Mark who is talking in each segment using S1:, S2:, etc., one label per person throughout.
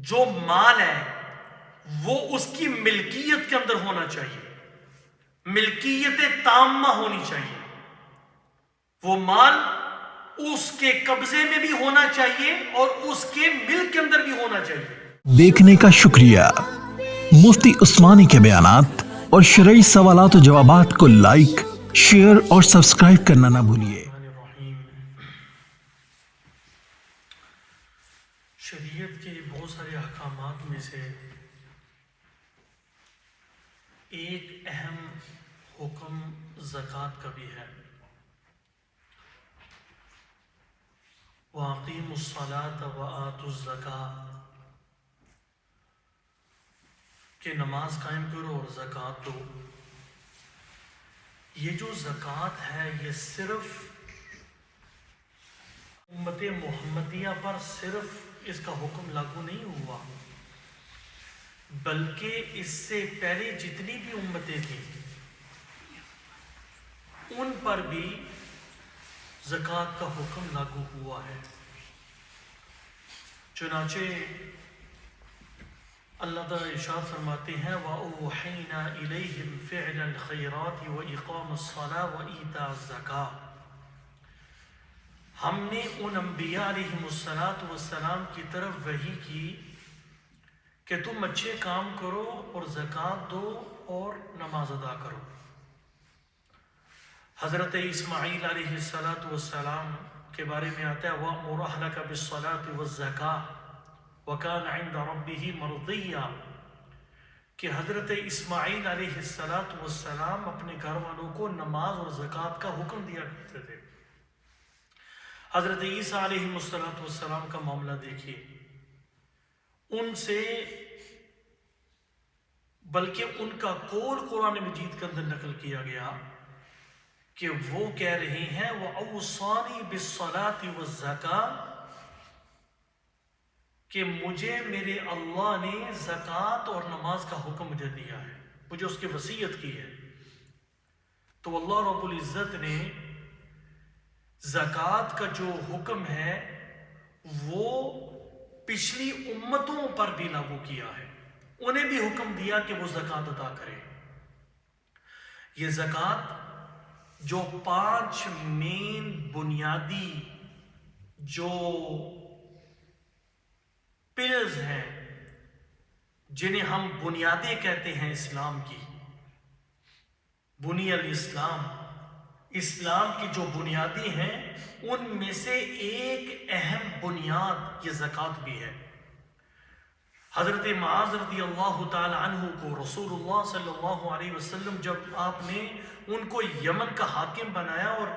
S1: جو مال ہے وہ اس کی ملکیت کے اندر ہونا چاہیے، ملکیت تامہ ہونی چاہیے، وہ مال اس کے قبضے میں بھی ہونا چاہیے اور اس کے ملک کے اندر بھی ہونا چاہیے۔
S2: دیکھنے کا شکریہ۔ مفتی عثمانی کے بیانات اور شرعی سوالات و جوابات کو لائک، شیئر اور سبسکرائب کرنا نہ بھولیے۔
S1: شریعت کے بہت سارے احکامات میں سے ایک اہم حکم زکوٰۃ کا بھی ہے۔ وَأَقِیمُوا الصَّلَاةَ وَآتُوا الزَّکَاةَ، کہ نماز قائم کرو اور زکوٰۃ دو۔ یہ جو زکوٰۃ ہے یہ صرف امت محمدیہ پر صرف اس کا حکم لاگو نہیں ہوا، بلکہ اس سے پہلے جتنی بھی امتیں تھیں ان پر بھی زکوٰۃ کا حکم لاگو ہوا ہے۔ چنانچہ اللہ تعالیٰ ارشاد فرماتے ہیں وَأَوْحَيْنَا إِلَيْهِمْ فِعْلَ الْخَيْرَاتِ وَإِقَامَ الصَّلَاةِ وَإِيتَاءَ الزَّکَاةِ، ہم نے ان انبیاء علیہم السلام کی طرف وحی کی کہ تم اچھے کام کرو اور زکوٰۃ دو اور نماز ادا کرو۔ حضرت اسماعیل علیہ السلام کے بارے میں آتا ہے وَأْمُرْ أَهْلَكَ بِالصَّلَاةِ وَالزَّكَاةِ وَكَانَ عِنْدَ رَبِّهِ مَرْضِيًّا، کہ حضرت اسماعیل علیہ السلام اپنے گھر والوں کو نماز اور زکوٰۃ کا حکم دیا کرتے تھے۔ حضرت عیسیٰ علیہ السلام کا معاملہ دیکھیے، ان سے بلکہ ان کا قول قرآن مجید کے اندر نقل کیا گیا کہ وہ کہہ رہے ہیں وَأَوْصَانِي بِالصَّلَاةِ وَالزَّکَاةِ، کہ مجھے میرے اللہ نے زکوٰۃ اور نماز کا حکم مجھے دیا ہے، مجھے اس کی وصیت کی ہے۔ تو اللہ رب العزت نے زکوٰۃ کا جو حکم ہے وہ پچھلی امتوں پر بھی لاگو کیا ہے، انہیں بھی حکم دیا کہ وہ زکوٰۃ ادا کریں۔ یہ زکوٰۃ جو 5 مین بنیادی جو پلرز ہیں جنہیں ہم بنیادیں کہتے ہیں اسلام کی، بنی الاسلام، اسلام کی جو بنیادیں ہیں ان میں سے ایک اہم بنیاد یہ زکوٰۃ بھی ہے۔ حضرت معاذ رضی اللہ تعالی عنہ کو رسول اللہ صلی اللہ علیہ وسلم جب آپ نے ان کو یمن کا حاکم بنایا اور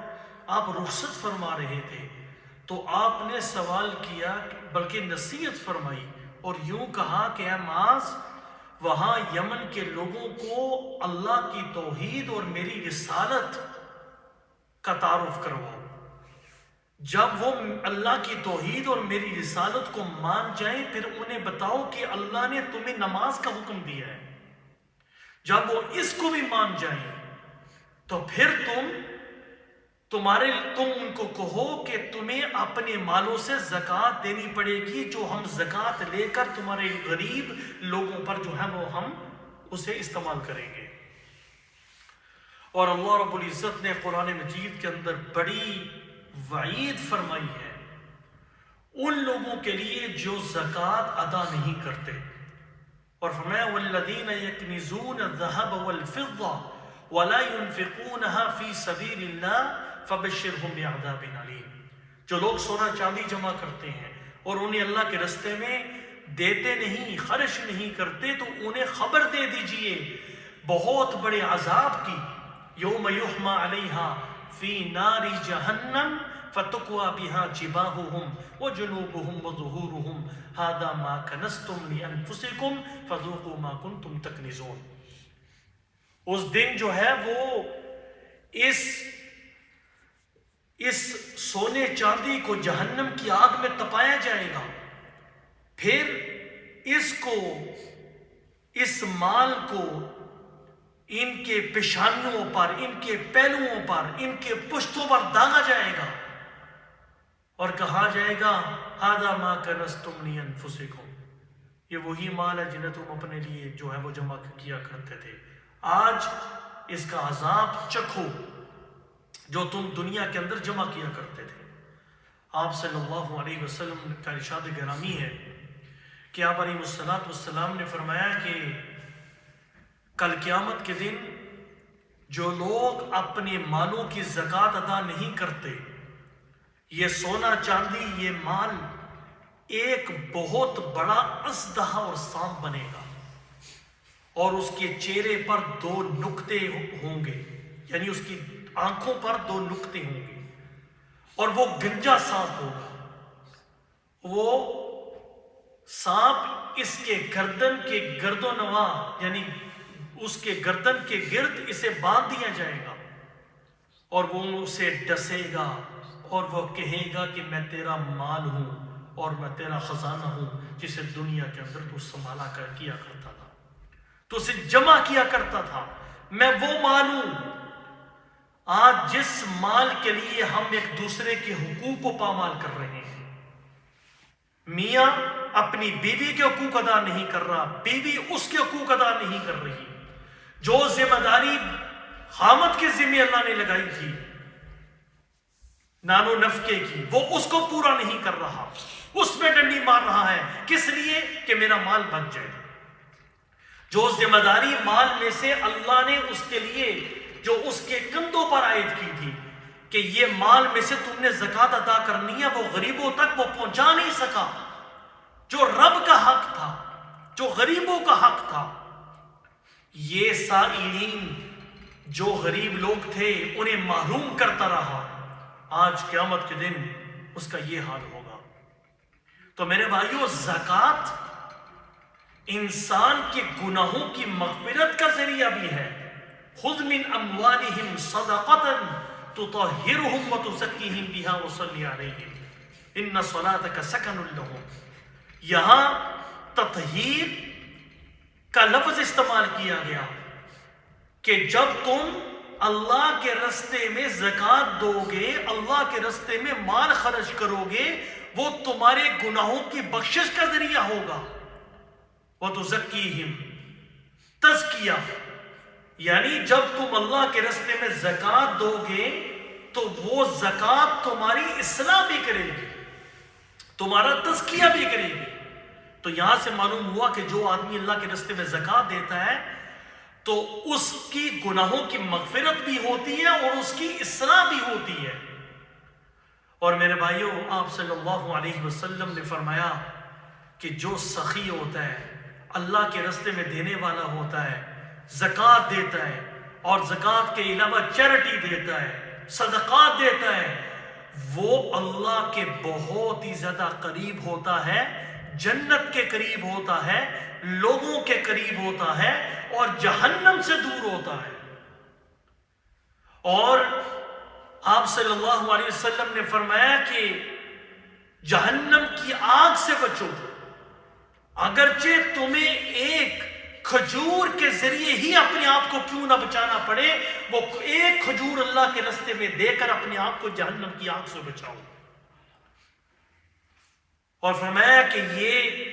S1: آپ رخصت فرما رہے تھے تو آپ نے سوال کیا بلکہ نصیحت فرمائی اور یوں کہا کہ اے معاذ، وہاں یمن کے لوگوں کو اللہ کی توحید اور میری رسالت کا تعارف کرواؤ۔ جب وہ اللہ کی توحید اور میری رسالت کو مان جائیں پھر انہیں بتاؤ کہ اللہ نے تمہیں نماز کا حکم دیا ہے۔ جب وہ اس کو بھی مان جائیں تو پھر تم ان کو کہو کہ تمہیں اپنے مالوں سے زکوٰۃ دینی پڑے گی، جو ہم زکوٰۃ لے کر تمہارے غریب لوگوں پر جو ہے وہ ہم اسے استعمال کریں گے۔ اور اللہ رب العزت نے قرآن مجید کے اندر بڑی وعید فرمائی ہے ان لوگوں کے لیے جو زکوٰۃ ادا نہیں کرتے، اور فرمایا والذین یکنزون الذھب والفضة ولا ينفقونها فی سبیل اللہ فبشرہم بعذاب علیم، جو لوگ سونا چاندی جمع کرتے ہیں اور انہیں اللہ کے رستے میں دیتے نہیں، خرچ نہیں کرتے، تو انہیں خبر دے دیجئے بہت بڑے عذاب کی، یوم یحمى علیہا فی نار جہنم فتقوی بہا جباہہم وجنوبہم وظہورہم ھذا ما کنزتم لانفسکم فذوقوا ما کنتم تکنزون۔ اس دن جو ہے وہ اس سونے چاندی کو جہنم کی آگ میں تپایا جائے گا، پھر اس مال کو ان کے پیشانیوں پر، ان کے پہلوؤں پر، ان کے پشتوں پر داغا جائے گا اور کہا جائے گا ھذا ما کنزتم لانفسکم، یہ وہی مال ہے جنہیں تم اپنے لیے جو ہے وہ جمع کیا کرتے تھے، آج اس کا عذاب چکھو جو تم دنیا کے اندر جمع کیا کرتے تھے۔ آپ صلی اللہ علیہ وسلم کا ارشاد گرامی ہے کہ آپ علیہ السلام نے فرمایا کہ کل قیامت کے دن جو لوگ اپنے مالوں کی زکوٰۃ ادا نہیں کرتے، یہ سونا چاندی یہ مال ایک بہت بڑا اژدہا اور سانپ بنے گا، اور اس کے چہرے پر 2 نقطے ہوں گے، یعنی اس کی آنکھوں پر 2 نقطے ہوں گے، اور وہ گنجا سانپ ہوگا۔ وہ سانپ اس کے گردن کے گرد و نواں، یعنی اس کے گردن کے گرد اسے باندھ دیا جائے گا، اور وہ اسے ڈسے گا اور وہ کہے گا کہ میں تیرا مال ہوں اور میں تیرا خزانہ ہوں جسے دنیا کے اندر تو سنبھالا کیا کرتا تھا، تو اسے جمع کیا کرتا تھا، میں وہ مال ہوں۔ آج جس مال کے لیے ہم ایک دوسرے کے حقوق کو پامال کر رہے ہیں، میاں اپنی بیوی کے حقوق ادا نہیں کر رہا، بیوی اس کے حقوق ادا نہیں کر رہی، جو ذمہ داری خامد کے ذمہ اللہ نے لگائی تھی نانو نفقے کی، وہ اس کو پورا نہیں کر رہا، اس میں ڈنڈی مار رہا ہے، کس لیے؟ کہ میرا مال بچ جائے۔ جو ذمہ داری مال میں سے اللہ نے اس کے لیے جو اس کے کندھوں پر عائد کی تھی کہ یہ مال میں سے تم نے زکوٰۃ ادا کرنی ہے، وہ غریبوں تک وہ پہنچا نہیں سکا، جو رب کا حق تھا، جو غریبوں کا حق تھا۔ یہ سائلین جو غریب لوگ تھے انہیں محروم کرتا رہا، آج قیامت کے دن اس کا یہ حال ہوگا۔ تو میرے بھائیوں، زکوٰۃ انسان کے گناہوں کی مغفرت کا ذریعہ بھی ہے۔ خذ من اموالہم صدقۃ تطہرہم وتزکیہم بہا وصلی علیہم ان صلاتک سکن لہم۔ یہاں تطہیر کا لفظ استعمال کیا گیا کہ جب تم اللہ کے رستے میں زکوٰۃ دو گے، اللہ کے رستے میں مال خرچ کرو گے، وہ تمہارے گناہوں کی بخشش کا ذریعہ ہوگا۔ وَتُزَكِّيهِمْ، تزکیہ، یعنی جب تم اللہ کے رستے میں زکوٰۃ دو گے تو وہ زکوٰۃ تمہاری اصلاح بھی کرے گی، تمہارا تزکیہ بھی کرے گی۔ تو یہاں سے معلوم ہوا کہ جو آدمی اللہ کے رستے میں زکوٰۃ دیتا ہے تو اس کی گناہوں کی مغفرت بھی ہوتی ہے اور اس کی اصلاح بھی ہوتی ہے۔ اور میرے بھائیوں، آپ صلی اللہ علیہ وسلم نے فرمایا کہ جو سخی ہوتا ہے، اللہ کے رستے میں دینے والا ہوتا ہے، زکوٰۃ دیتا ہے اور زکوٰۃ کے علاوہ چیریٹی دیتا ہے، صدقات دیتا ہے، وہ اللہ کے بہت ہی زیادہ قریب ہوتا ہے، جنت کے قریب ہوتا ہے، لوگوں کے قریب ہوتا ہے اور جہنم سے دور ہوتا ہے۔ اور آپ صلی اللہ علیہ وسلم نے فرمایا کہ جہنم کی آگ سے بچو، اگرچہ تمہیں ایک کھجور کے ذریعے ہی اپنے آپ کو کیوں نہ بچانا پڑے، وہ ایک کھجور اللہ کے رستے میں دے کر اپنے آپ کو جہنم کی آگ سے بچاؤ۔ اور فرمایا کہ یہ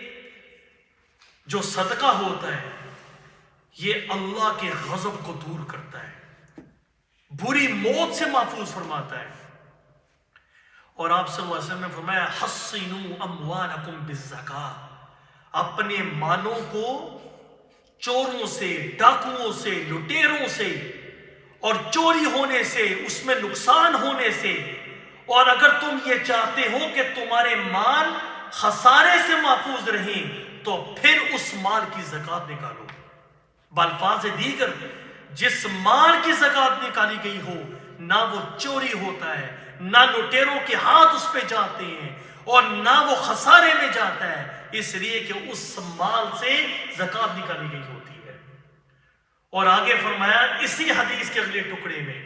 S1: جو صدقہ ہوتا ہے یہ اللہ کے غضب کو دور کرتا ہے، بری موت سے محفوظ فرماتا ہے۔ اور آپ صلی اللہ علیہ وسلم نے فرمایا حصنوا اموالکم بالزکاۃ، اپنے مالوں کو چوروں سے، ڈاکوؤں سے، لٹیروں سے اور چوری ہونے سے، اس میں نقصان ہونے سے، اور اگر تم یہ چاہتے ہو کہ تمہارے مال خسارے سے محفوظ رہیں تو پھر اس مال کی زکوٰۃ نکالو۔ بالفاظ دیگر، جس مال کی زکوٰۃ نکالی گئی ہو نہ وہ چوری ہوتا ہے، نہ لٹیروں کے ہاتھ اس پہ جاتے ہیں اور نہ وہ خسارے میں جاتا ہے، اس لیے کہ اس مال سے زکوٰۃ نکالی گئی ہوتی ہے۔ اور آگے فرمایا اسی حدیث کے اگلے ٹکڑے میں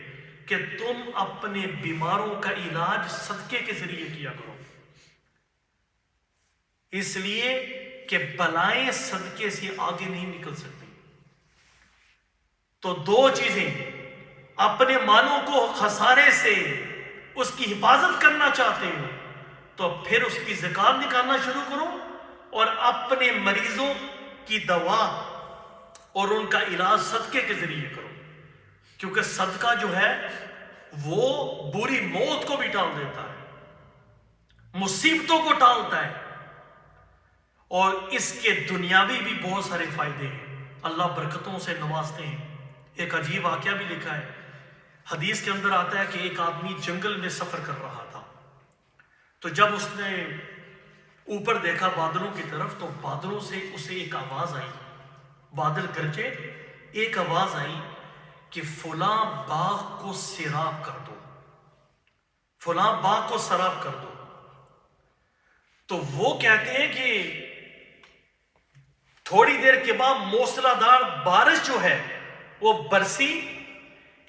S1: کہ تم اپنے بیماروں کا علاج صدقے کے ذریعے کیا کرو، اس لیے کہ بلائیں صدقے سے آگے نہیں نکل سکتی۔ تو دو چیزیں، اپنے مالوں کو خسارے سے اس کی حفاظت کرنا چاہتے ہو تو پھر اس کی زکوٰۃ نکالنا شروع کرو، اور اپنے مریضوں کی دوا اور ان کا علاج صدقے کے ذریعے کرو، کیونکہ صدقہ جو ہے وہ بری موت کو بھی ٹال دیتا ہے، مصیبتوں کو ٹالتا ہے، اور اس کے دنیاوی بھی بہت سارے فائدے ہیں، اللہ برکتوں سے نوازتے ہیں۔ ایک عجیب واقعہ بھی لکھا ہے، حدیث کے اندر آتا ہے کہ ایک آدمی جنگل میں سفر کر رہا تھا، تو جب اس نے اوپر دیکھا بادلوں کی طرف تو بادلوں سے اسے ایک آواز آئی، بادل گرجے، ایک آواز آئی کہ فلاں باغ کو سیراب کر دو، فلاں باغ کو سراب کر دو۔ تو وہ کہتے ہیں کہ تھوڑی دیر کے بعد موسلا دھار بارش جو ہے وہ برسی،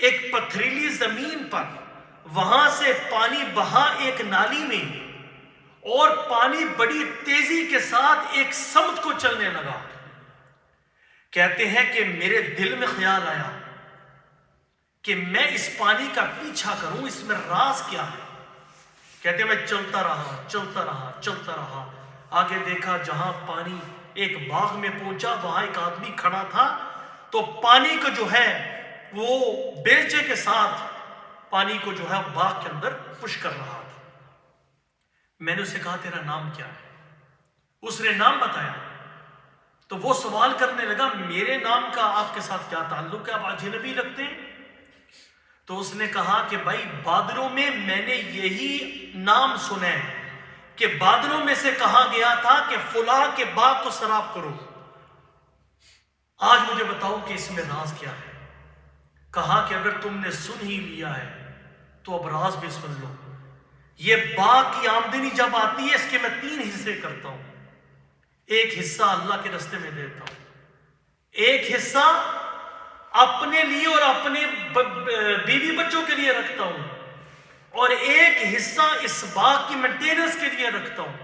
S1: ایک پتھریلی زمین پر، وہاں سے پانی بہا ایک نالی میں، اور پانی بڑی تیزی کے ساتھ ایک سمت کو چلنے لگا۔ کہتے ہیں کہ میرے دل میں خیال آیا کہ میں اس پانی کا پیچھا کروں، اس میں راز کیا ہے۔ کہتے ہیں میں چلتا رہا، آگے دیکھا جہاں پانی ایک باغ میں پہنچا، وہاں ایک آدمی کھڑا تھا، تو پانی کو جو ہے وہ بیلچے کے ساتھ پانی کو جو ہے باغ کے اندر پش کر رہا تھا۔ میں نے اسے کہا تیرا نام کیا ہے؟ اس نے نام بتایا، تو وہ سوال کرنے لگا میرے نام کا آپ کے ساتھ کیا تعلق ہے، آپ اجنبی لگتے ہیں؟ تو اس نے کہا کہ بھائی بادلوں میں میں نے یہی نام سنا ہے کہ بادلوں میں سے کہا گیا تھا کہ فلاں کے باغ کو سراب کرو، آج مجھے بتاؤ کہ اس میں راز کیا ہے۔ کہا کہ اگر تم نے سن ہی لیا ہے تو اب راز بھی سن لو۔ یہ باغ کی آمدنی جب آتی ہے اس کے میں 3 حصے کرتا ہوں، ایک حصہ اللہ کے راستے میں دیتا ہوں، ایک حصہ اپنے لیے اور اپنے بیوی بچوں کے لیے رکھتا ہوں، اور ایک حصہ اس باغ کی مینٹیننس کے لیے رکھتا ہوں۔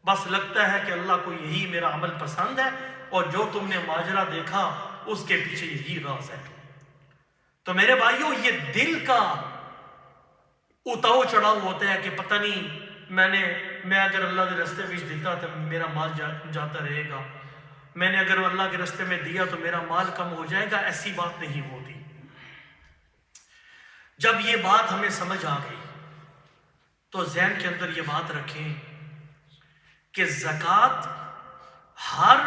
S1: بس لگتا ہے کہ اللہ کو یہی میرا عمل پسند ہے، اور جو تم نے ماجرا دیکھا اس کے پیچھے یہی راز ہے۔ تو میرے بھائیوں، یہ دل کا اتاؤ چڑھاؤ ہوتا ہے کہ پتہ نہیں میں اگر اللہ کے راستے میں دیتا تو میرا مال جاتا رہے گا، میں نے اگر اللہ کے راستے میں دیا تو میرا مال کم ہو جائے گا۔ ایسی بات نہیں ہوتی۔ جب یہ بات ہمیں سمجھ آ گئی تو ذہن کے اندر یہ بات رکھیں کہ زکوٰۃ ہر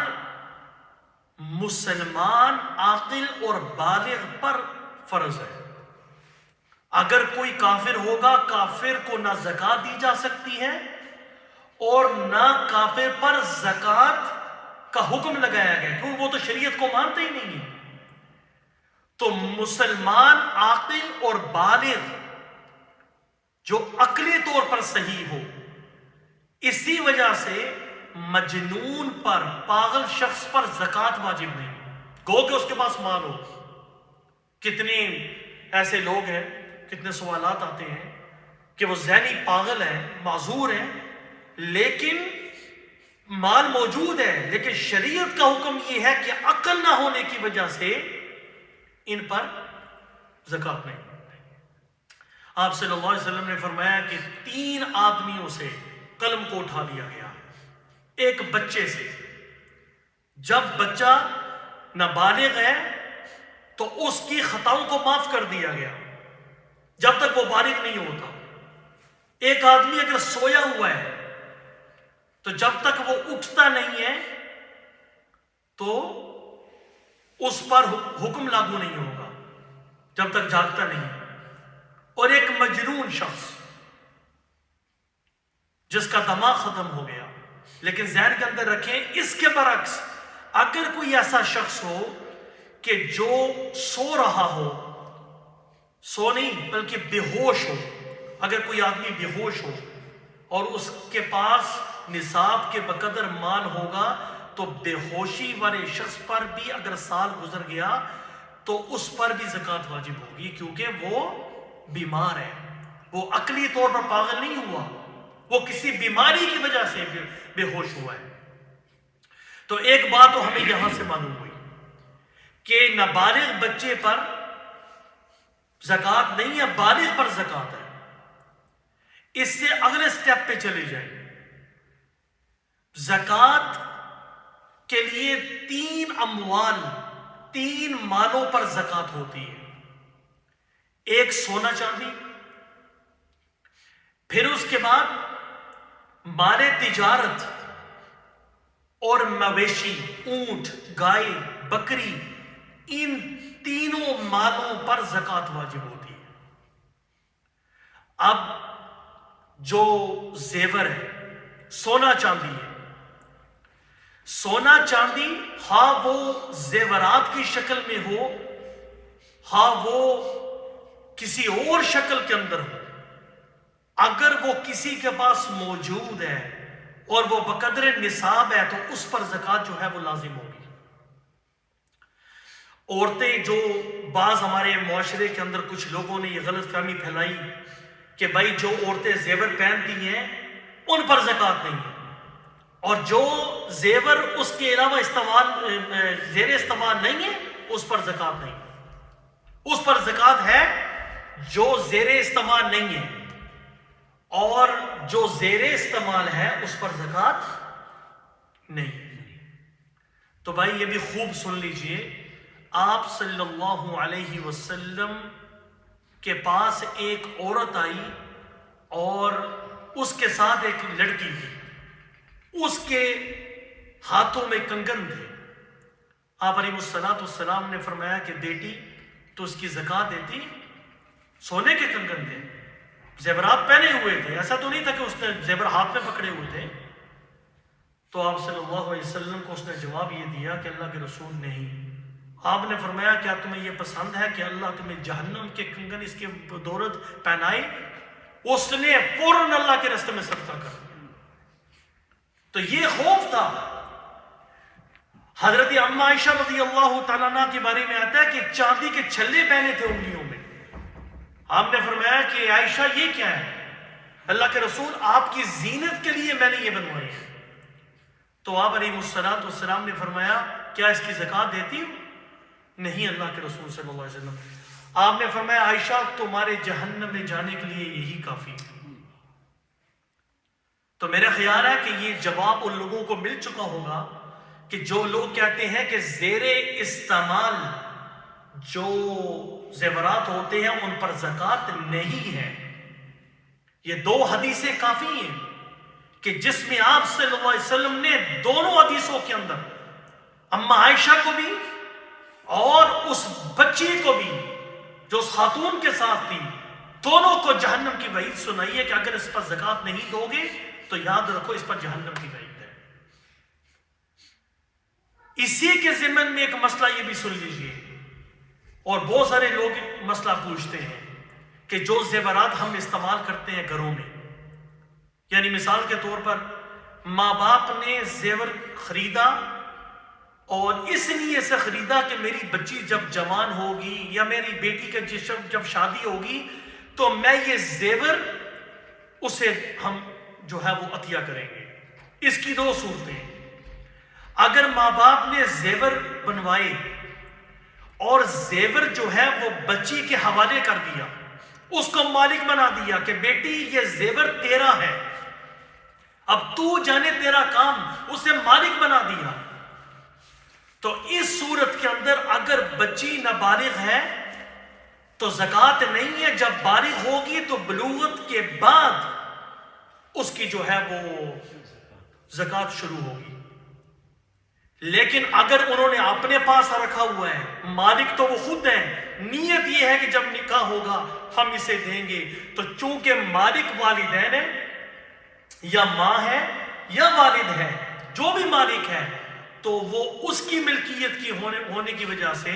S1: مسلمان عاقل اور بالغ پر فرض ہے۔ اگر کوئی کافر ہوگا، کافر کو نہ زکوٰۃ دی جا سکتی ہے اور نہ کافر پر زکوٰۃ کا حکم لگایا گیا، کیونکہ وہ تو شریعت کو مانتے ہی نہیں ہے۔ تو مسلمان عاقل اور بالغ جو عقلی طور پر صحیح ہو، اسی وجہ سے مجنون پر، پاگل شخص پر زکوٰۃ واجب نہیں، گو کہ اس کے پاس مال ہو۔ کتنے ایسے لوگ ہیں، کتنے سوالات آتے ہیں کہ وہ ذہنی پاگل ہیں، معذور ہیں، لیکن مال موجود ہے، لیکن شریعت کا حکم یہ ہے کہ عقل نہ ہونے کی وجہ سے ان پر زکوٰۃ نہیں۔ آپ صلی اللہ علیہ وسلم نے فرمایا کہ 3 آدمیوں سے قلم کو اٹھا لیا گیا، ایک بچے سے۔ جب بچہ نابالغ ہے تو اس کی خطاؤں کو معاف کر دیا گیا جب تک وہ بالغ نہیں ہوتا۔ ایک آدمی اگر سویا ہوا ہے تو جب تک وہ اٹھتا نہیں ہے تو اس پر حکم لاگو نہیں ہوگا، جب تک جاگتا نہیں ہے۔ اور ایک مجنون شخص جس کا دماغ ختم ہو گیا۔ لیکن ذہن کے اندر رکھیں، اس کے برعکس اگر کوئی ایسا شخص ہو کہ جو سو رہا ہو، سو نہیں بلکہ بے ہوش ہو، اگر کوئی آدمی بے ہوش ہو اور اس کے پاس نصاب کے بقدر مال ہوگا تو بے ہوشی والے شخص پر بھی اگر سال گزر گیا تو اس پر بھی زکوٰۃ واجب ہوگی، کیونکہ وہ بیمار ہے، وہ عقلی طور پر پاگل نہیں ہوا، وہ کسی بیماری کی وجہ سے بے ہوش ہوا ہے۔ تو ایک بات تو ہمیں یہاں سے معلوم ہوئی کہ نابالغ بچے پر زکوٰۃ نہیں ہے، بالغ پر زکوٰۃ ہے۔ اس سے اگلے سٹیپ پہ چلے جائیں۔ زکوٰۃ کے لیے 3 اموال، 3 مالوں پر زکوٰۃ ہوتی ہے۔ ایک سونا چاندی، پھر اس کے بعد مال تجارت اور مویشی، اونٹ، گائے، بکری، ان تینوں مالوں پر زکوٰۃ واجب ہوتی ہے۔ اب جو زیور ہے، سونا چاندی ہے، سونا چاندی ہاں وہ زیورات کی شکل میں ہو، ہاں وہ کسی اور شکل کے اندر ہو، اگر وہ کسی کے پاس موجود ہے اور وہ بقدر نصاب ہے تو اس پر زکوٰۃ جو ہے وہ لازم ہوگی۔ عورتیں، جو بعض ہمارے معاشرے کے اندر کچھ لوگوں نے یہ غلط فہمی پھیلائی کہ بھائی جو عورتیں زیور پہنتی ہیں ان پر زکوٰۃ نہیں ہے، اور جو زیور اس کے علاوہ زیر استعمال نہیں ہے اس پر زکوٰۃ نہیں ہے۔ اس پر زکوٰۃ ہے جو زیر استعمال نہیں ہے، اور جو زیر استعمال ہے اس پر زکوٰۃ نہیں۔ تو بھائی یہ بھی خوب سن لیجئے، آپ صلی اللہ علیہ وسلم کے پاس ایک عورت آئی اور اس کے ساتھ ایک لڑکی تھی، اس کے ہاتھوں میں کنگن تھے۔ آپ علیہ السلام نے فرمایا کہ بیٹی تو اس کی زکوٰۃ دیتی؟ سونے کے کنگن تھے، زیورات پہنے ہوئے تھے، ایسا تو نہیں تھا کہ اس نے زیور ہاتھ میں پکڑے ہوئے تھے۔ تو آپ صلی اللہ علیہ وسلم کو اس نے جواب یہ دیا کہ اللہ کے رسول نہیں۔ آپ نے فرمایا کیا تمہیں یہ پسند ہے کہ اللہ تمہیں جہنم کے کنگن اس کے بدولت پہنائے؟ اس نے فوراً اللہ کے راستے میں صدقہ کر دیا۔ تو یہ خوف تھا۔ حضرت اما عائشہ رضی اللہ تعالیٰ عنہ کے بارے میں آتا ہے کہ چاندی کے چھلے پہنے تھے انگلیوں میں۔ آپ نے فرمایا کہ عائشہ یہ کیا ہے؟ اللہ کے رسول آپ کی زینت کے لیے میں نے یہ بنوائی ہے۔ تو آپ علیہ السلام نے فرمایا کیا اس کی زکوٰۃ دیتی ہو؟ نہیں اللہ کے رسول صلی اللہ علیہ وسلم۔ آپ نے فرمایا عائشہ تمہارے جہنم میں جانے کے لیے یہی کافی ہے۔ تو میرا خیال ہے کہ یہ جواب ان لوگوں کو مل چکا ہوگا کہ جو لوگ کہتے ہیں کہ زیر استعمال جو زیورات ہوتے ہیں ان پر زکوٰۃ نہیں ہے۔ یہ 2 حدیثیں کافی ہیں کہ جس میں آپ صلی اللہ علیہ وسلم نے دونوں حدیثوں کے اندر اما عائشہ کو بھی اور اس بچی کو بھی جو اس خاتون کے ساتھ تھی، دونوں کو جہنم کی وعید سنائی ہے کہ اگر اس پر زکوٰۃ نہیں دو گے تو یاد رکھو اس پر جہنم کی وعید ہے۔ اسی کے ضمن میں ایک مسئلہ یہ بھی سن لیجئے، اور بہت سارے لوگ مسئلہ پوچھتے ہیں کہ جو زیورات ہم استعمال کرتے ہیں گھروں میں، یعنی مثال کے طور پر ماں باپ نے زیور خریدا اور اس لیے سے خریدا کہ میری بچی جب جوان ہوگی یا میری بیٹی کا جب شادی ہوگی تو میں یہ زیور اسے ہم جو ہے وہ عطیہ کریں گے۔ اس کی 2 صورتیں، اگر ماں باپ نے زیور بنوائے اور زیور جو ہے وہ بچی کے حوالے کر دیا، اس کو مالک بنا دیا کہ بیٹی یہ زیور تیرا ہے، اب تو جانے تیرا کام، اسے مالک بنا دیا، تو اس صورت کے اندر اگر بچی نابالغ ہے تو زکوٰۃ نہیں ہے۔ جب بالغ ہوگی تو بلوغت کے بعد اس کی جو ہے وہ زکوٰۃ شروع ہوگی۔ لیکن اگر انہوں نے اپنے پاس رکھا ہوا ہے، مالک تو وہ خود ہیں، نیت یہ ہے کہ جب نکاح ہوگا ہم اسے دیں گے، تو چونکہ مالک والدین ہے یا ماں ہے یا والد ہے، جو بھی مالک ہے، تو وہ اس کی ملکیت کی ہونے کی وجہ سے،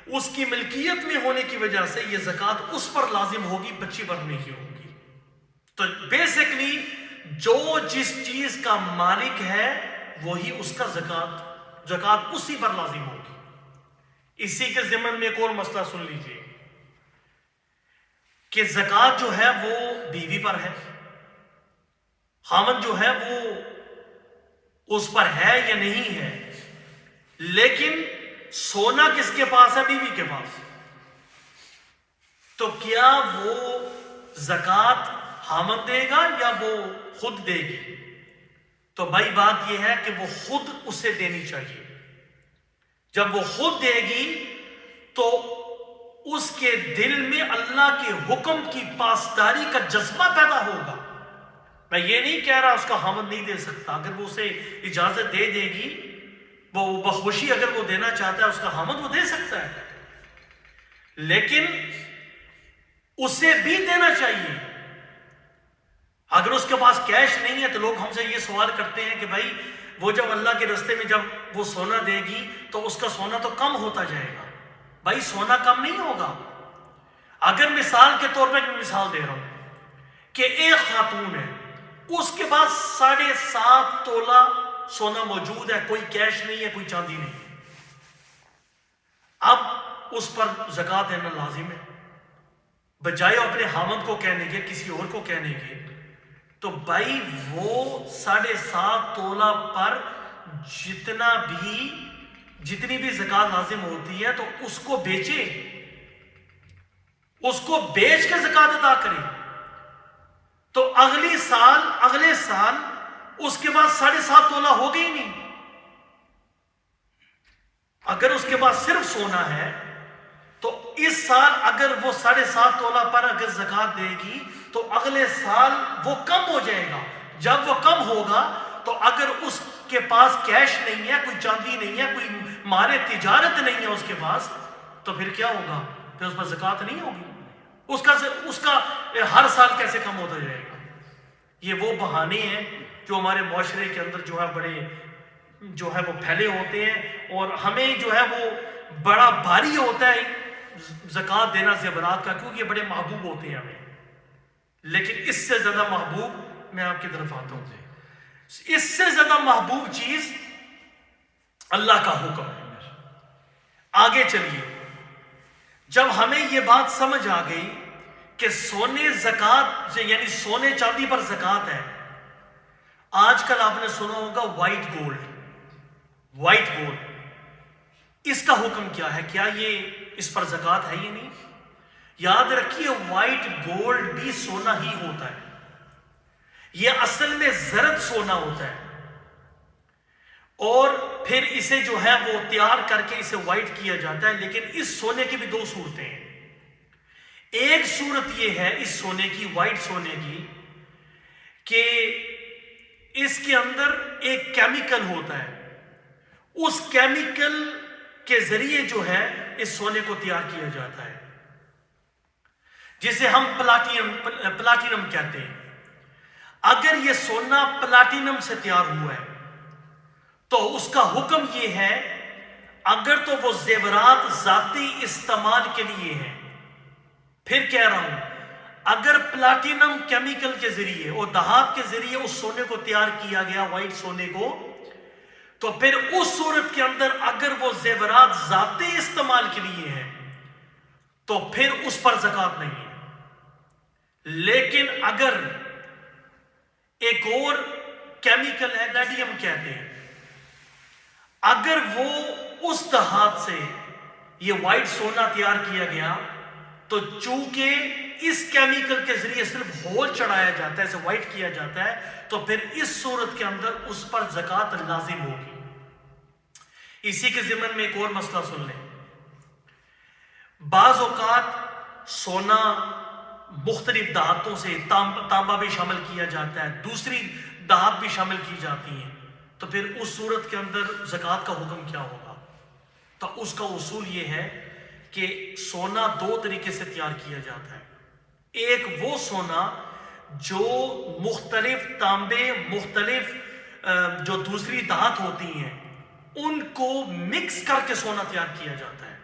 S1: اس کی ملکیت میں ہونے کی وجہ سے یہ زکوٰۃ اس پر لازم ہوگی، بچی پر نہیں ہوگی۔ تو بیسیکلی جو جس چیز کا مالک ہے وہی اس کا زکوٰۃ اسی پر لازم ہوگی۔ اسی کے ضمن میں ایک اور مسئلہ سن لیجئے کہ زکوٰۃ جو ہے وہ بیوی پر ہے، خاوند جو ہے وہ اس پر ہے یا نہیں ہے، لیکن سونا کس کے پاس ہے؟ بیوی کے پاس۔ تو کیا وہ زکوٰۃ خاوند دے گا یا وہ خود دے گی؟ تو بھائی بات یہ ہے کہ وہ خود اسے دینی چاہیے. جب وہ خود دے گی تو اس کے دل میں اللہ کے حکم کی پاسداری کا جذبہ پیدا ہوگا. میں یہ نہیں کہہ رہا اس کا خاوند نہیں دے سکتا، اگر وہ اسے اجازت دے دے گی، وہ بخوشی اگر وہ دینا چاہتا ہے اس کا خاوند وہ دے سکتا ہے، لیکن اسے بھی دینا چاہیے. اگر اس کے پاس کیش نہیں ہے تو لوگ ہم سے یہ سوال کرتے ہیں کہ بھائی وہ جب اللہ کے راستے میں جب وہ سونا دے گی تو اس کا سونا تو کم ہوتا جائے گا. بھائی سونا کم نہیں ہوگا. اگر مثال کے طور پر میں مثال دے رہا ہوں کہ ایک خاتون ہے، اس کے پاس 7.5 تولہ سونا موجود ہے، کوئی کیش نہیں ہے، کوئی چاندی نہیں ہے. اب اس پر زکوٰۃ دینا لازم ہے، بجائے اپنے خاوند کو کہنے کے کسی اور کو کہنے کے. تو بھائی وہ 7.5 تولہ پر جتنی بھی زکوٰۃ لازم ہوتی ہے تو اس کو بیچے، اس کو بیچ کے زکوٰۃ ادا کرے. تو اگلے سال اس کے بعد 7.5 تولہ ہو گئی نہیں. اگر اس کے پاس صرف سونا ہے تو اس سال اگر وہ 7.5 تولہ پر اگر زکوٰۃ دے گی تو اگلے سال وہ کم ہو جائے گا. جب وہ کم ہوگا تو اگر اس کے پاس کیش نہیں ہے، کوئی چاندی نہیں ہے، کوئی مال تجارت نہیں ہے اس کے پاس، تو پھر کیا ہوگا؟ پھر اس پر زکوٰۃ نہیں ہوگی. اس کا ہر سال کیسے کم ہوتا جائے گا؟ یہ وہ بہانے ہیں جو ہمارے معاشرے کے اندر جو ہے بڑے جو ہے وہ پھیلے ہوتے ہیں، اور ہمیں جو ہے وہ بڑا بھاری ہوتا ہے زکوٰۃ دینا زیورات کا، کیونکہ یہ بڑے محبوب ہوتے ہیں ہمیں. لیکن اس سے زیادہ محبوب، میں آپ کی طرف آتا ہوں، اس سے زیادہ محبوب چیز اللہ کا حکم ہے. آگے چلیے، جب ہمیں یہ بات سمجھ آ گئی کہ سونے زکوٰۃ یعنی سونے چاندی پر زکوٰۃ ہے. آج کل آپ نے سنا ہوگا وائٹ گولڈ، اس کا حکم کیا ہے؟ کیا یہ اس پر زکوٰۃ ہے؟ یہ نہیں. یاد رکھیے وائٹ گولڈ بھی سونا ہی ہوتا ہے. یہ اصل میں زرد سونا ہوتا ہے، اور پھر اسے جو ہے وہ تیار کر کے اسے وائٹ کیا جاتا ہے. لیکن اس سونے کی بھی 2 صورتیں ہیں. ایک صورت یہ ہے اس سونے کی، وائٹ سونے کی، کہ اس کے اندر ایک کیمیکل ہوتا ہے. اس کیمیکل کے ذریعے جو ہے اس سونے کو تیار کیا جاتا ہے، جسے ہم پلاٹینم کہتے ہیں. اگر یہ سونا پلاٹینم سے تیار ہوا ہے تو اس کا حکم یہ ہے، اگر تو وہ زیورات ذاتی استعمال کے لیے ہیں، پھر کہہ رہا ہوں اگر پلاٹینم کیمیکل کے ذریعے اور دھات کے ذریعے اس سونے کو تیار کیا گیا، وائٹ سونے کو، تو پھر اس صورت کے اندر اگر وہ زیورات ذاتی استعمال کے لیے ہیں تو پھر اس پر زکوٰۃ نہیں ہے. لیکن اگر ایک اور کیمیکل ہے، لیڈیم کہتے ہیں، اگر وہ اس دھات سے یہ وائٹ سونا تیار کیا گیا تو چونکہ اس کیمیکل کے ذریعے صرف ہول چڑھایا جاتا ہے، اسے وائٹ کیا جاتا ہے، تو پھر اس صورت کے اندر اس پر زکوٰۃ لازم ہوگی. اسی کے ضمن میں ایک اور مسئلہ سن لیں. بعض اوقات سونا مختلف دھاتوں سے، تانبا بھی شامل کیا جاتا ہے، دوسری دھات بھی شامل کی جاتی ہیں، تو پھر اس صورت کے اندر زکوٰۃ کا حکم کیا ہوگا؟ تو اس کا اصول یہ ہے کہ سونا 2 طریقے سے تیار کیا جاتا ہے. ایک وہ سونا جو مختلف تانبے، مختلف جو دوسری دھات ہوتی ہیں ان کو مکس کر کے سونا تیار کیا جاتا ہے.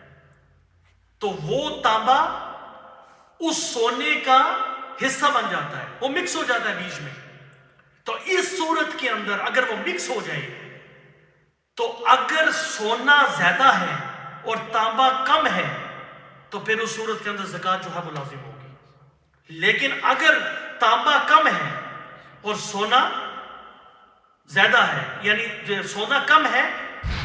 S1: تو وہ تانبا اس سونے کا حصہ بن جاتا ہے، وہ مکس ہو جاتا ہے بیچ میں. تو اس صورت کے اندر اگر وہ مکس ہو جائے تو اگر سونا زیادہ ہے اور تانبا کم ہے تو پھر اس صورت کے اندر زکوٰۃ جو ہے وہ لازم ہوگی. لیکن اگر تانبا کم ہے اور سونا زیادہ ہے، یعنی سونا کم ہے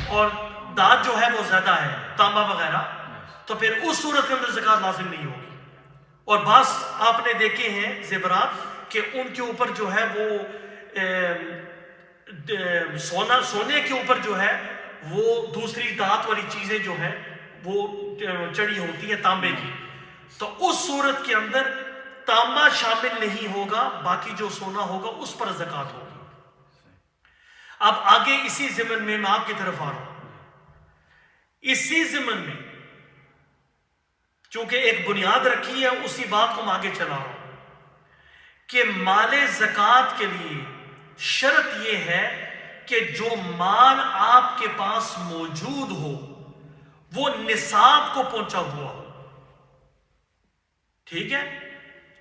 S1: اور دھات جو ہے وہ زیادہ ہے، تانبا وغیرہ، تو پھر اس صورت کے اندر زکوٰۃ لازم نہیں ہوگی. اور بعض آپ نے دیکھے ہیں زیورات کہ ان کے اوپر جو ہے وہ سونے کے اوپر جو ہے وہ دوسری دھات والی چیزیں جو ہے وہ چڑھی ہوتی ہے تانبے کی، تو اس صورت کے اندر تانبا شامل نہیں ہوگا، باقی جو سونا ہوگا اس پر زکوٰۃ ہوگی۔ اب آگے اسی ضمن میں آپ کی طرف آ رہا ہوں، اسی ضمن میں چونکہ ایک بنیاد رکھی ہے، اسی بات کو ہم آگے چلا رہا ہوں کہ مال زکوٰۃ کے لیے شرط یہ ہے کہ جو مال آپ کے پاس موجود ہو وہ نصاب کو پہنچا ہوا ہو، ٹھیک ہے؟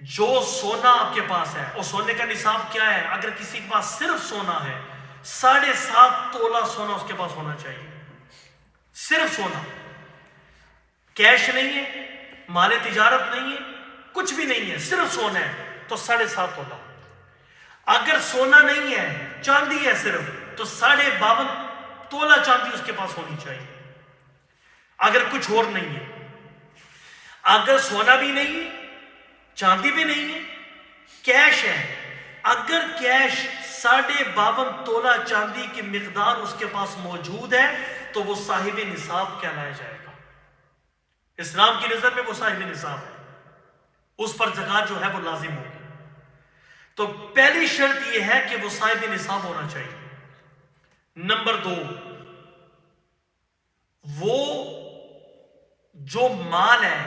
S1: جو سونا آپ کے پاس ہے، اور سونے کا نصاب کیا ہے؟ اگر کسی کے پاس صرف سونا ہے 7.5 تولہ سونا اس کے پاس ہونا چاہیے، صرف سونا، کیش نہیں ہے، مال تجارت نہیں ہے، کچھ بھی نہیں ہے، صرف سونا ہے تو 7.5 تولہ۔ اگر سونا نہیں ہے، چاندی ہے صرف، تو 52.5 تولہ چاندی اس کے پاس ہونی چاہیے، اگر کچھ اور نہیں ہے۔ اگر سونا بھی نہیں ہے، چاندی بھی نہیں ہے، کیش ہے، اگر کیش 52.5 تولہ چاندی کی مقدار اس کے پاس موجود ہے تو وہ صاحب نصاب کہلایا جائے گا، اسلام کی نظر میں وہ صاحب نصاب ہے، اس پر زکوٰۃ جو ہے وہ لازم ہوگی۔ تو پہلی شرط یہ ہے کہ وہ صاحب نصاب ہونا چاہیے۔ نمبر 2، وہ جو مال ہے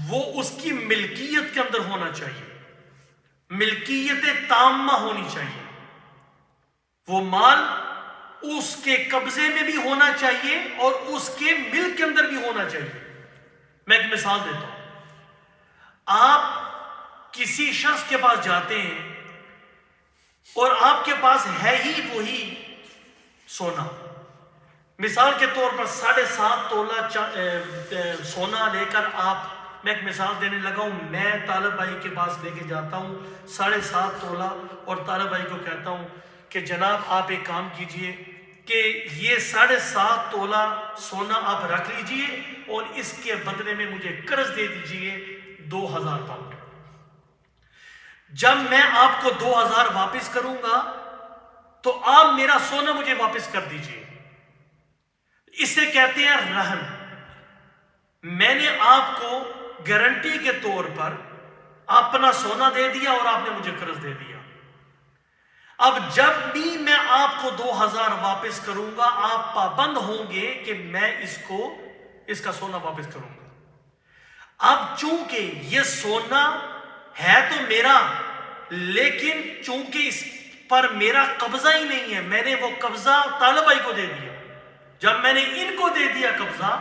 S1: وہ اس کی ملکیت کے اندر ہونا چاہیے، ملکیت تامہ ہونی چاہیے، وہ مال اس کے قبضے میں بھی ہونا چاہیے اور اس کے ملک کے اندر بھی ہونا چاہیے۔ میں ایک مثال دیتا ہوں، آپ کسی شخص کے پاس جاتے ہیں اور آپ کے پاس ہے ہی وہی سونا، مثال کے طور پر 7.5 تولہ سونا لے کر آپ، میں ایک مثال دینے لگا ہوں، میں طالب بھائی کے پاس لے کے جاتا ہوں 7.5 تولہ اور طالب بھائی کو کہتا ہوں کہ جناب آپ ایک کام کیجئے کہ یہ 7.5 تولہ سونا آپ رکھ لیجئے اور اس کے بدلے میں مجھے قرض دے دیجئے 2000 پاؤنڈ۔ جب میں آپ کو 2000 واپس کروں گا تو آپ میرا سونا مجھے واپس کر دیجئے، اسے کہتے ہیں رہن۔ میں نے آپ کو گارنٹی کے طور پر اپنا سونا دے دیا اور آپ نے مجھے قرض دے دیا، اب جب بھی میں آپ کو 2000 واپس کروں گا آپ پابند ہوں گے کہ میں اس کا سونا واپس کروں گا۔ اب چونکہ یہ سونا ہے تو میرا، لیکن چونکہ اس پر میرا قبضہ ہی نہیں ہے، میں نے وہ قبضہ طالب بھائی کو دے دیا، جب میں نے ان کو دے دیا قبضہ،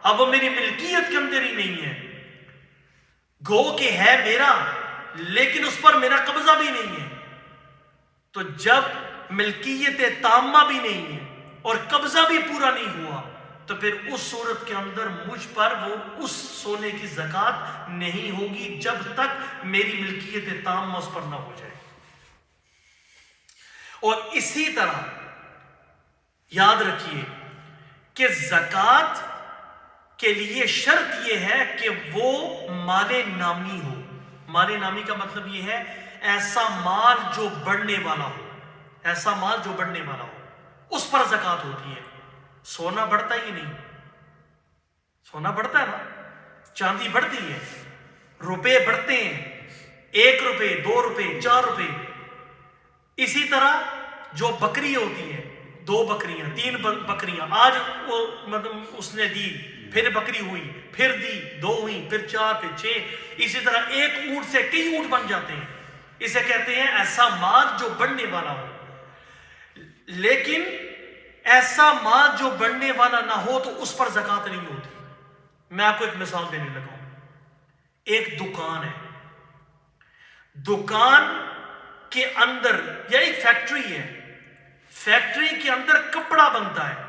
S1: اب وہ میری ملکیت کے اندر ہی نہیں ہے، گو کہ ہے میرا لیکن اس پر میرا قبضہ بھی نہیں ہے، تو جب ملکیت تامہ بھی نہیں ہے اور قبضہ بھی پورا نہیں ہوا تو پھر اس صورت کے اندر مجھ پر وہ اس سونے کی زکوٰۃ نہیں ہوگی جب تک میری ملکیت تامہ اس پر نہ ہو جائے۔ اور اسی طرح یاد رکھیے کہ زکوٰۃ کے لیے شرط یہ ہے کہ وہ مال نامی ہو۔ مال نامی کا مطلب یہ ہے ایسا مال جو بڑھنے والا ہو، ایسا مال جو بڑھنے والا ہو، اس پر زکوٰۃ ہوتی ہے۔ سونا بڑھتا ہی نہیں، سونا بڑھتا ہے نا، چاندی بڑھتی ہے، روپے بڑھتے ہیں، 1 روپے 2 روپے 4 روپے، اسی طرح جو بکری ہوتی ہے، 2 بکریاں 3 بکریاں، آج وہ مطلب اس نے دی، پھر بکری ہوئی، پھر دی، 2 ہوئی، پھر 4، پھر 6، اسی طرح ایک اونٹ سے کئی اونٹ بن جاتے ہیں، اسے کہتے ہیں ایسا مال جو بڑھنے والا ہو۔ لیکن ایسا مال جو بڑھنے والا نہ ہو تو اس پر زکوٰۃ نہیں ہوتی۔ میں آپ کو ایک مثال دینے لگا ہوں، ایک دکان ہے، دکان کے اندر یا ایک فیکٹری ہے، فیکٹری کے اندر کپڑا بنتا ہے،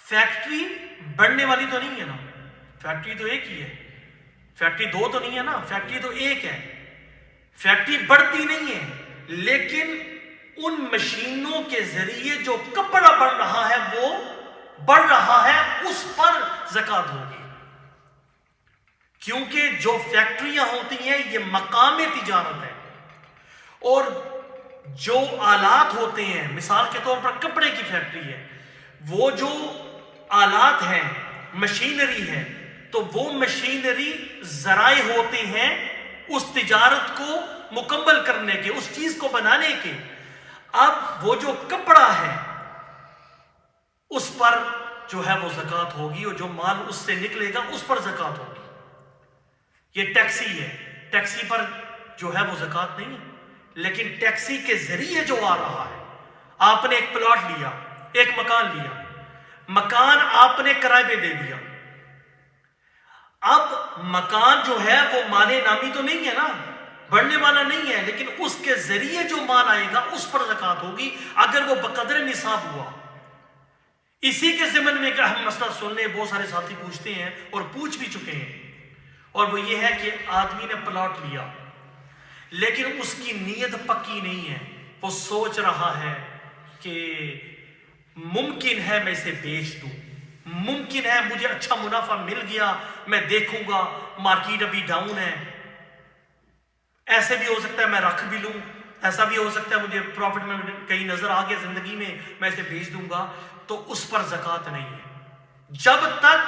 S1: فیکٹری بڑھنے والی تو نہیں ہے نا، فیکٹری تو ایک ہی ہے، فیکٹری 2 تو نہیں ہے نا، فیکٹری تو ایک ہے، فیکٹری بڑھتی نہیں ہے، لیکن ان مشینوں کے ذریعے جو کپڑا بن رہا ہے وہ بڑھ رہا ہے، اس پر زکوٰۃ ہوگی، کیونکہ جو فیکٹریاں ہوتی ہیں یہ مقام تجارت ہے، اور جو آلات ہوتے ہیں، مثال کے طور پر کپڑے کی فیکٹری ہے، وہ جو آلات ہیں، مشینری ہے، تو وہ مشینری ذرائع ہوتے ہیں اس تجارت کو مکمل کرنے کے، اس چیز کو بنانے کے۔ اب وہ جو کپڑا ہے اس پر جو ہے وہ زکوٰۃ ہوگی، اور جو مال اس سے نکلے گا اس پر زکوٰۃ ہوگی۔ یہ ٹیکسی ہے، ٹیکسی پر جو ہے وہ زکوٰۃ نہیں ہے، لیکن ٹیکسی کے ذریعے جو آ رہا ہے، آپ نے ایک پلاٹ لیا، ایک مکان لیا، مکان آپ نے کرائے پہ دے دیا، اب مکان جو ہے وہ مال نامی تو نہیں ہے نا، بڑھنے والا نہیں ہے، لیکن اس کے ذریعے جو مال آئے گا اس پر زکوٰۃ ہوگی اگر وہ بقدر نصاب ہوا۔ اسی کے ضمن میں ایک اہم مسئلہ سننے بہت سارے ساتھی پوچھتے ہیں اور پوچھ بھی چکے ہیں، اور وہ یہ ہے کہ آدمی نے پلاٹ لیا لیکن اس کی نیت پکی نہیں ہے، وہ سوچ رہا ہے کہ ممکن ہے میں اسے بیچ دوں، ممکن ہے مجھے اچھا منافع مل گیا، میں دیکھوں گا مارکیٹ ابھی ڈاؤن ہے، ایسے بھی ہو سکتا ہے میں رکھ بھی لوں، ایسا بھی ہو سکتا ہے مجھے پروفٹ میں کہیں نظر آ گیا زندگی میں اسے بیچ دوں گا، تو اس پر زکوٰۃ نہیں ہے جب تک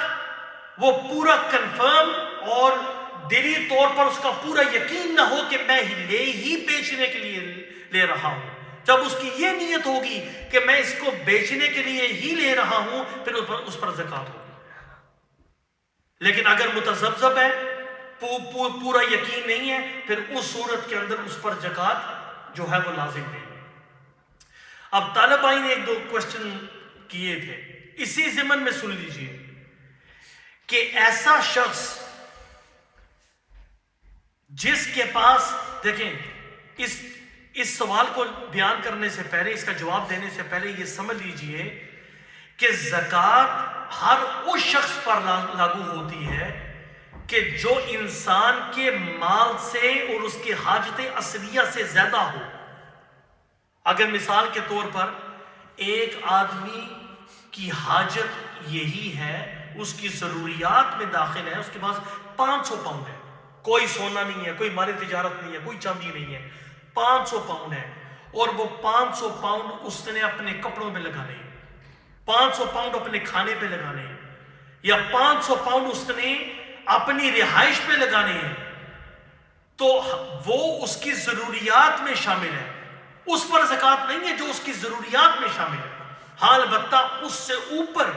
S1: وہ پورا کنفرم اور دلی طور پر اس کا پورا یقین نہ ہو کہ میں لے ہی بیچنے کے لیے لے رہا ہوں۔ جب اس کی یہ نیت ہوگی کہ میں اس کو بیچنے کے لیے ہی لے رہا ہوں، پھر اس پر زکوٰۃ ہوگی۔ لیکن اگر متذبذب ہے، پورا یقین نہیں ہے، پھر اس صورت کے اندر اس پر زکوٰۃ جو ہے وہ لازم نہیں ہے۔ اب طالب بھائی نے ایک دو کوشچن کیے تھے، اسی ضمن میں سن لیجئے کہ ایسا شخص جس کے پاس، دیکھیں اس سوال کو بیان کرنے سے پہلے، اس کا جواب دینے سے پہلے یہ سمجھ لیجئے کہ زکوٰۃ ہر اس شخص پر لاگو ہوتی ہے کہ جو انسان کے مال سے اور اس کے حاجت اصلیہ سے زیادہ ہو۔ اگر مثال کے طور پر ایک آدمی کی حاجت یہی ہے، اس کی ضروریات میں داخل ہے، اس کے پاس 500 پاؤنڈ ہے، کوئی سونا نہیں ہے، کوئی مال تجارت نہیں ہے، کوئی چاندی نہیں ہے، 500 پاؤنڈ ہے، اور وہ 500 پاؤنڈ اس نے اپنے کپڑوں پہ لگانے ہیں، 500 پاؤنڈ اپنے کھانے پہ لگانے ہیں، یا 500 پاؤنڈ اس نے اپنی رہائش پہ لگانے ہیں، تو وہ اس کی ضروریات میں شامل ہے، اس پر زکوٰۃ نہیں ہے جو اس کی ضروریات میں شامل ہے۔ ہاں البتہ اس سے اوپر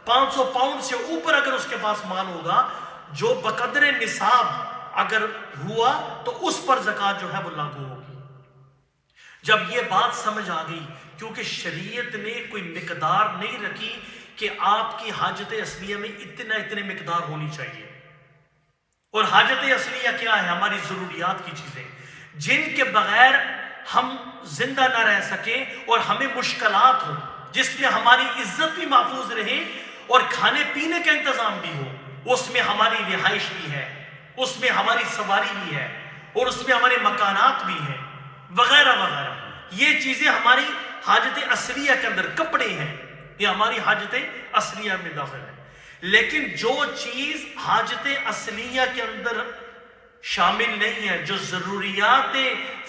S1: 500 پاؤنڈ سے اوپر اگر اس کے پاس مال ہوگا جو بقدر نصاب اگر ہوا تو اس پر زکوٰۃ جو ہے وہ لاگو ہوگی۔ جب یہ بات سمجھ آ گئی، کیونکہ شریعت نے کوئی مقدار نہیں رکھی کہ آپ کی حاجت اصلیہ میں اتنے مقدار ہونی چاہیے، اور حاجت اصلیہ کیا ہے؟ ہماری ضروریات کی چیزیں جن کے بغیر ہم زندہ نہ رہ سکیں اور ہمیں مشکلات ہوں، جس میں ہماری عزت بھی محفوظ رہے اور کھانے پینے کا انتظام بھی ہو، اس میں ہماری رہائش بھی ہے، اس میں ہماری سواری بھی ہے، اور اس میں ہمارے مکانات بھی ہیں وغیرہ وغیرہ۔ یہ چیزیں ہماری حاجت اصلیہ کے اندر، کپڑے ہیں، یہ ہماری حاجت اصلیہ میں داخل ہے۔ لیکن جو چیز حاجت اصلیہ کے اندر شامل نہیں ہے، جو ضروریات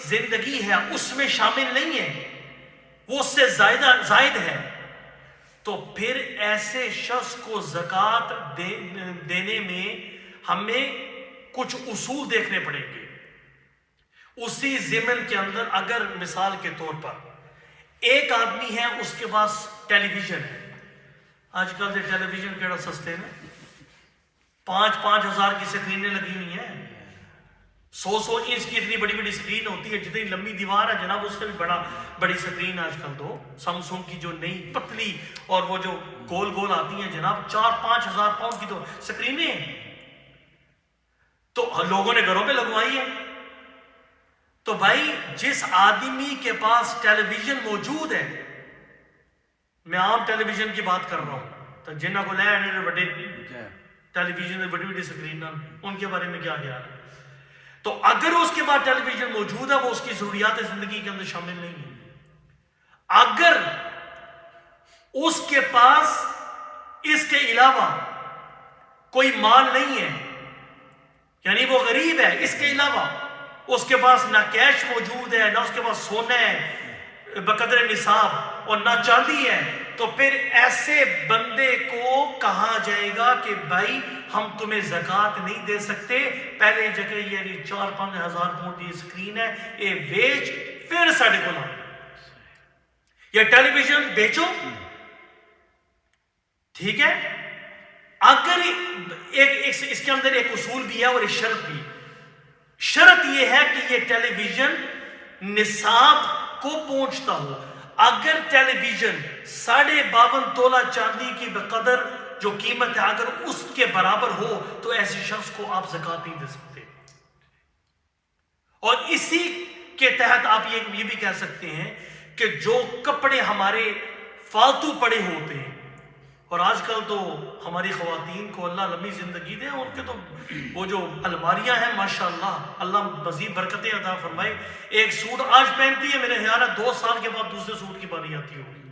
S1: زندگی ہے اس میں شامل نہیں ہے، وہ اس سے زائد ہے، تو پھر ایسے شخص کو زکوٰۃ دینے میں ہمیں کچھ اصول دیکھنے پڑیں گے۔ اسی ضمن کے اندر اگر مثال کے طور پر ایک آدمی ہے، اس کے پاس ٹیلی ویژن ہے، آج کل ٹیلی ویژن کیڑا سستے ہیں، 5-5 ہزار کی سکرینیں لگی ہوئی ہیں، 100 انچ کی اتنی بڑی بڑی سکرین ہوتی ہے، جتنی لمبی دیوار ہے جناب اس سے بھی بڑی سکرین آج کل تو سمسنگ کی جو نئی پتلی اور وہ جو گول گول آتی ہیں جناب 4-5 ہزار پاؤنڈ کی تو سکرینیں ہیں، تو لوگوں نے گھروں پہ لگوائی ہے۔ تو بھائی جس آدمی کے پاس ٹیلی ویژن موجود ہے، میں عام ٹیلی ویژن کی بات کر رہا ہوں، تو جنہ کو لے بڑے ٹیلی ویژن بڑی بڑی سکرین ان کے بارے میں کیا خیال ہے؟ تو اگر اس کے بعد ٹیلی ویژن موجود ہے، وہ اس کی ضروریات زندگی کے اندر شامل نہیں ہے۔ اگر اس کے پاس اس کے علاوہ کوئی مال نہیں ہے، یعنی وہ غریب ہے، اس کے علاوہ اس کے پاس نہ کیش موجود ہے، نہ اس کے پاس سونا ہے بقدر نصاب اور نہ چاندی ہے، تو پھر ایسے بندے کو کہا جائے گا کہ بھائی ہم تمہیں زکوٰۃ نہیں دے سکتے، پہلے جگہ یہ 4-5 ہزار پاؤنڈ کی اسکرین ہے یہ بیچ پھر ساڑھے کو لا، یا ٹیلی ویژن بیچو، ٹھیک ہے۔ اگر اس کے اندر ایک اصول بھی ہے اور ایک شرط بھی، شرط یہ ہے کہ یہ ٹیلی ویژن نصاب کو پہنچتا ہو۔ اگر ٹیلی ویژن 52.5 تولہ چاندی کی بقدر جو قیمت ہے اگر اس کے برابر ہو تو ایسے شخص کو آپ زکوٰۃ نہیں دے سکتے۔ اور اسی کے تحت آپ یہ بھی کہہ سکتے ہیں کہ جو کپڑے ہمارے فالتو پڑے ہوتے ہیں، اور آج کل تو ہماری خواتین کو اللہ لمبی زندگی دے، ان کے تو وہ جو الماریاں ہیں ماشاءاللہ اللہ مزید برکتیں عطا فرمائے، ایک سوٹ آج پہنتی ہے، میرے خیال ہے 2 سال کے بعد دوسرے سوٹ کی باری آتی ہوگی،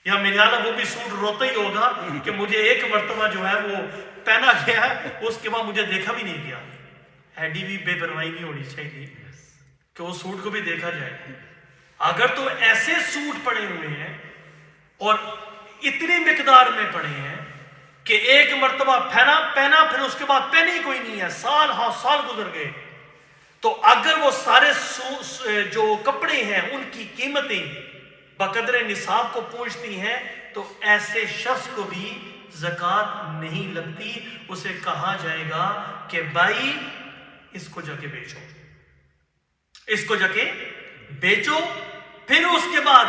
S1: یا میرے خیال ہے وہ بھی سوٹ روتا ہی ہوگا کہ مجھے ایک مرتبہ جو ہے وہ پہنا گیا ہے، اس کے بعد مجھے دیکھا بھی نہیں گیا۔ ایڈی بھی بے پرواہی نہیں ہونی چاہیے کہ وہ سوٹ کو بھی دیکھا جائے۔ اگر تو ایسے سوٹ پڑے ہوئے ہیں اور اتنی مقدار میں پڑے ہیں کہ ایک مرتبہ پہنا پھر اس کے بعد پہنے ہی کوئی نہیں ہے، سال گزر گئے، تو اگر وہ سارے جو کپڑے ہیں ان کی قیمتیں بقدر نصاب کو پہنچتی ہیں تو ایسے شخص کو بھی زکوٰۃ نہیں لگتی، اسے کہا جائے گا کہ بھائی اس کو جا کے بیچو، اس کو جا کے بیچو، پھر اس کے بعد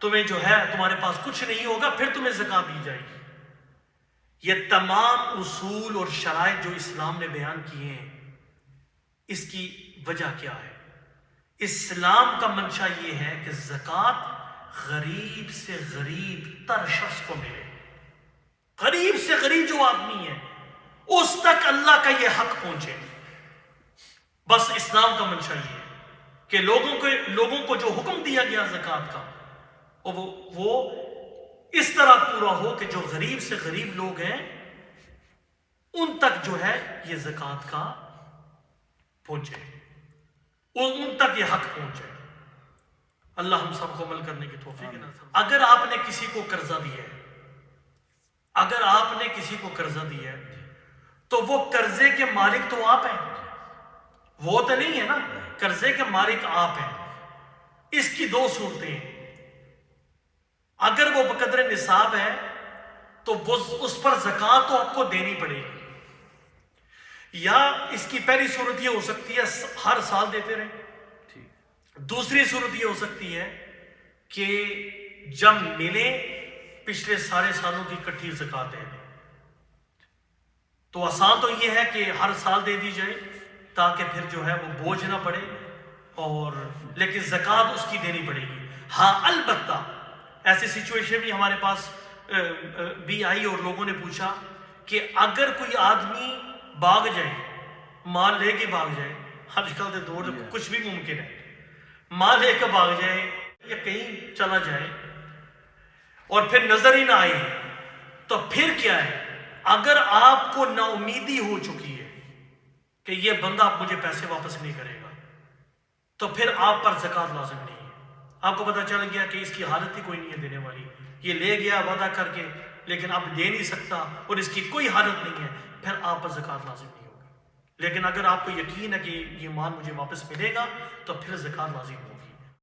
S1: تمہیں جو ہے تمہارے پاس کچھ نہیں ہوگا، پھر تمہیں زکوٰۃ دی جائے گی۔ یہ تمام اصول اور شرائط جو اسلام نے بیان کیے ہیں، اس کی وجہ کیا ہے؟ اسلام کا منشا یہ ہے کہ زکوٰۃ غریب سے غریب تر شخص کو ملے، غریب سے غریب جو آدمی ہے اس تک اللہ کا یہ حق پہنچے۔ بس اسلام کا منشا یہ ہے کہ لوگوں کو جو حکم دیا گیا زکوٰۃ کا وہ اس طرح پورا ہو کہ جو غریب سے غریب لوگ ہیں ان تک جو ہے یہ زکوٰۃ کا پہنچے، ان تک یہ حق پہنچے۔ اللہ ہم سب کو عمل کرنے کی توفیق نصیب۔ اگر آپ نے کسی کو قرضہ دیا ہے، اگر آپ نے کسی کو قرضہ دیا ہے تو وہ قرضے کے مالک تو آپ ہیں، وہ تو نہیں ہے نا، قرضے کے مالک آپ ہیں۔ اس کی 2 صورتیں ہیں، اگر وہ بقدر نصاب ہے تو وہ اس پر زکوٰۃ تو آپ کو دینی پڑے گی، یا اس کی پہلی صورت یہ ہو سکتی ہے ہر سال دیتے رہیں، دوسری صورت یہ ہو سکتی ہے کہ جب ملے پچھلے سارے سالوں کی اکٹھی زکوٰۃ دے دیں۔ تو آسان تو یہ ہے کہ ہر سال دے دی جائے تاکہ پھر جو ہے وہ بوجھ نہ پڑے، اور لیکن زکوٰۃ اس کی دینی پڑے گی۔ ہاں البتہ ایسی سچویشن بھی ہمارے پاس بھی آئی اور لوگوں نے پوچھا کہ اگر کوئی آدمی بھاگ جائے، مال لے کے بھاگ جائے، آج کل کے دور میں کچھ بھی ممکن ہے، مال لے کے بھاگ جائے یا کہیں چلا جائے اور پھر نظر ہی نہ آئے تو پھر کیا ہے؟ اگر آپ کو نا امیدی ہو چکی ہے کہ یہ بندہ مجھے پیسے واپس نہیں کرے گا تو پھر آپ پر زکوٰۃ لازم نہیں ہے۔ آپ کو پتہ چل گیا کہ اس کی حالت ہی کوئی نہیں ہے دینے والی، یہ لے گیا وعدہ کر کے لیکن اب دے نہیں سکتا اور اس کی کوئی حالت نہیں ہے، پھر آپ پر زکوٰۃ لازم نہیں ہوگی۔ لیکن اگر آپ کو یقین ہے کہ یہ مال مجھے واپس ملے گا تو پھر زکوٰۃ لازم ہوگی۔